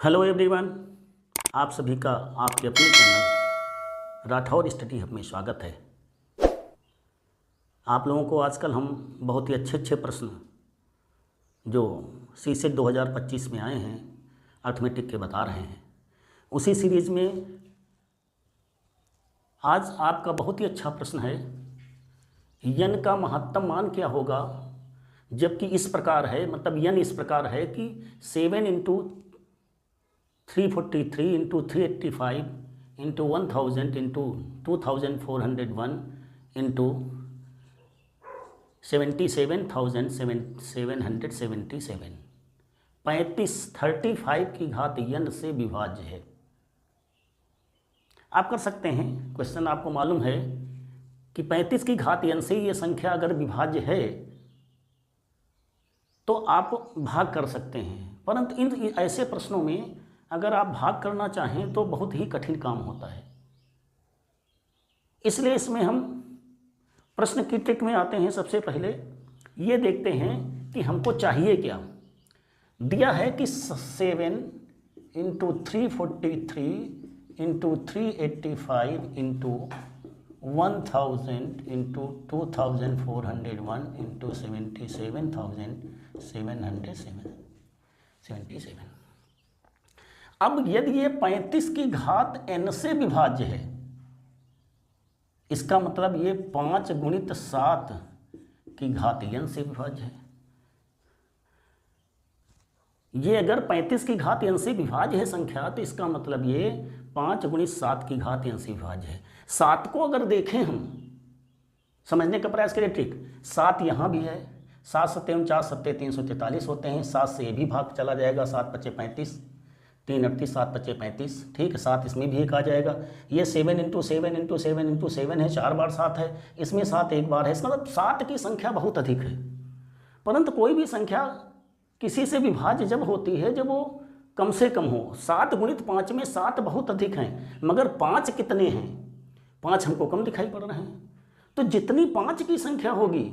Hello everyone, आप सभी का आपके अपने चैनल राठौर स्टडी हब में स्वागत है। आप लोगों को आजकल हम बहुत ही अच्छे प्रश्न जो सीसेट 2025 में आए हैं अर्थमेटिक के बता रहे हैं। उसी सीरीज़ में आज आपका बहुत ही अच्छा प्रश्न है, यन का महत्तम मान क्या होगा जबकि इस प्रकार है, मतलब यन इस प्रकार है कि 7 into 343 into 385 into 1000 into 2401 into 77,777 35 की घात यन से विभाज्य है। आप कर सकते हैं, क्वेश्चन आपको मालूम है कि 35 की घात यन से ये संख्या अगर विभाज्य है तो आप भाग कर सकते हैं, परंतु इन ऐसे प्रश्नों में अगर आप भाग करना चाहें तो बहुत ही कठिन काम होता है। इसलिए इसमें हम प्रश्न की ट्रिक में आते हैं। सबसे पहले ये देखते हैं कि हमको चाहिए क्या। दिया है कि 7 into 343 into 385 into 1000 into 2401 into 77,777। अब यदि ये 35 की घात n से विभाज्य है, इसका मतलब ये 5 गुणित 7 की घात n से विभाज्य है। ये अगर 35 की घात n से विभाज्य है संख्या, तो इसका मतलब ये 5 गुणित 7 की घात n से विभाज्य है। 7 को अगर देखें हम समझने का प्रयास करें, ठीक 7 यहाँ भी है, 7 7 49 7 343 होते हैं। 7 से ये भी भाग चला जाएगा, 7 5 35, 3 38 7 5 35, ठीक है। 7 इसमें भी एक आ जाएगा। ये 7 इंटू 7 इंटू 7 इंटू 7 है, 4 बार 7 है, इसमें 7 एक बार है। इसका मतलब 7 की संख्या बहुत अधिक है। परंतु कोई भी संख्या किसी से विभाज्य जब होती है जब वो कम से कम हो। 7 गुणित 5 में 7 बहुत अधिक हैं, मगर 5 कितने हैं? 5 हमको कम दिखाई पड़ रहे हैं। तो जितनी 5 की संख्या होगी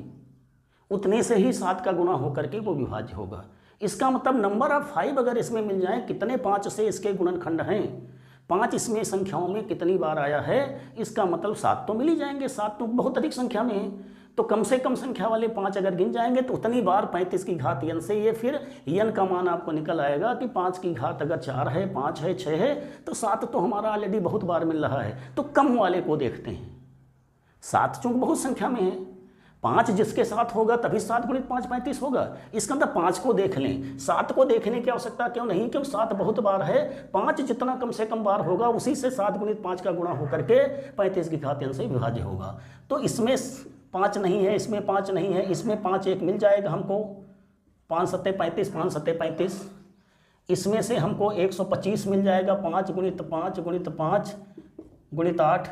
उतने से ही 7 का गुणा होकर के वो विभाज्य होगा। इसका मतलब नंबर ऑफ 5 अगर इसमें मिल जाए, कितने 5 से इसके गुणनखंड हैं, 5 इसमें संख्याओं में कितनी बार आया है, इसका मतलब 7 तो मिल ही जाएंगे। 7 तो बहुत अधिक संख्या में है, तो कम से कम संख्या वाले 5 अगर गिन जाएंगे तो उतनी बार 35 की घात n से ये फिर n का मान आपको निकल आएगा कि 5 की घात अगर 4 है, 5 है, 6 है, तो 7 तो हमारा ऑलरेडी बहुत बार मिल रहा है। तो कम वाले को देखते हैं। 7 चूंकि बहुत संख्या में है, 5 जिसके साथ होगा तभी 7 गुणित 5 35 होगा। इसका मतलब 5 को देख लें। 7 को देखने की आवश्यकता क्यों नहीं, क्यों 7 बहुत बार है। 5 जितना कम से कम बार होगा उसी से 7 गुणित 5 का गुणा होकर के 35 की घात n से विभाज्य होगा। तो इसमें 5 नहीं है, इसमें 5 नहीं है, इसमें 5 एक मिल जाएगा हमको, 5 7 35, 5 7 35। इसमें से हमको 125 मिल जाएगा, 5 गुणित 5 गुणित 5 गुणित 8,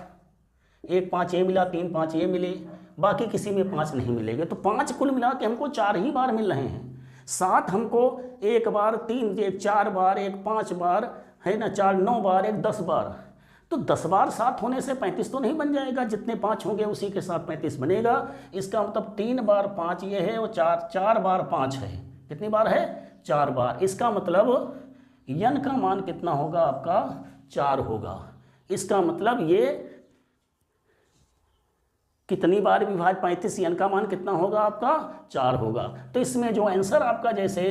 1 5 ये मिला, 3 5 ये मिले, बाकी किसी में 5 नहीं मिलेंगे। तो 5 कुल मिला के हमको 4 ही बार मिल रहे हैं। 7 हमको 1 बार, 3 एक 4 बार, 1 5 बार है ना, 4 9 बार, 1 10 बार। तो 10 बार 7 होने से 35 तो नहीं बन जाएगा, जितने 5 होंगे उसी के साथ 35 बनेगा। इसका मतलब 3 बार 5 ये है और 4 बार 5 है। कितनी बार है? 4 बार। इसका मतलब n का मान कितना होगा आपका? 4 होगा। इसका मतलब ये कितनी बार विभाज्य 35, n का मान कितना होगा आपका? 4 होगा। तो इसमें जो आंसर आपका जैसे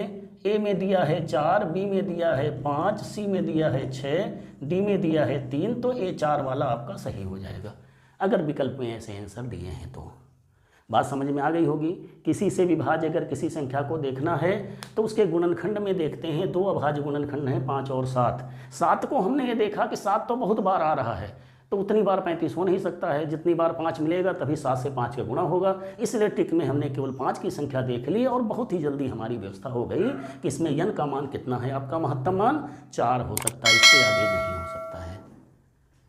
ए में दिया है 4, बी में दिया है 5, सी में दिया है 6, डी में दिया है 3, तो ए 4 वाला आपका सही हो जाएगा अगर विकल्प में ऐसे आंसर दिए हैं तो। बात समझ में आ गई होगी। किसी से विभाज्य अगर किसी संख्या को देखना है तो उसके गुणनखंड में देखते हैं। 2 अभाज्य गुणनखंड हैं, 5 और 7। 7 को हमने ये देखा कि 7 तो बहुत बार आ रहा है, तो उतनी बार 35 हो नहीं सकता है। जितनी बार 5 मिलेगा तभी 7 से 5 का गुणा होगा। इसलिए ट्रिक में हमने केवल 5 की संख्या देख ली और बहुत ही जल्दी हमारी व्यवस्था हो गई कि इसमें n का मान कितना है आपका? महत्तम मान 4 हो सकता है, इससे आगे नहीं हो सकता है।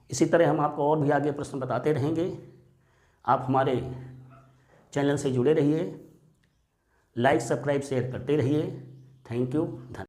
इसी तरह हम आपको और भी आगे प्रश्न बताते रहेंगे। आप हमारे चैनल से जुड़े रहिए, लाइक सब्सक्राइब शेयर करते रहिए। थैंक यू, धन्यवाद।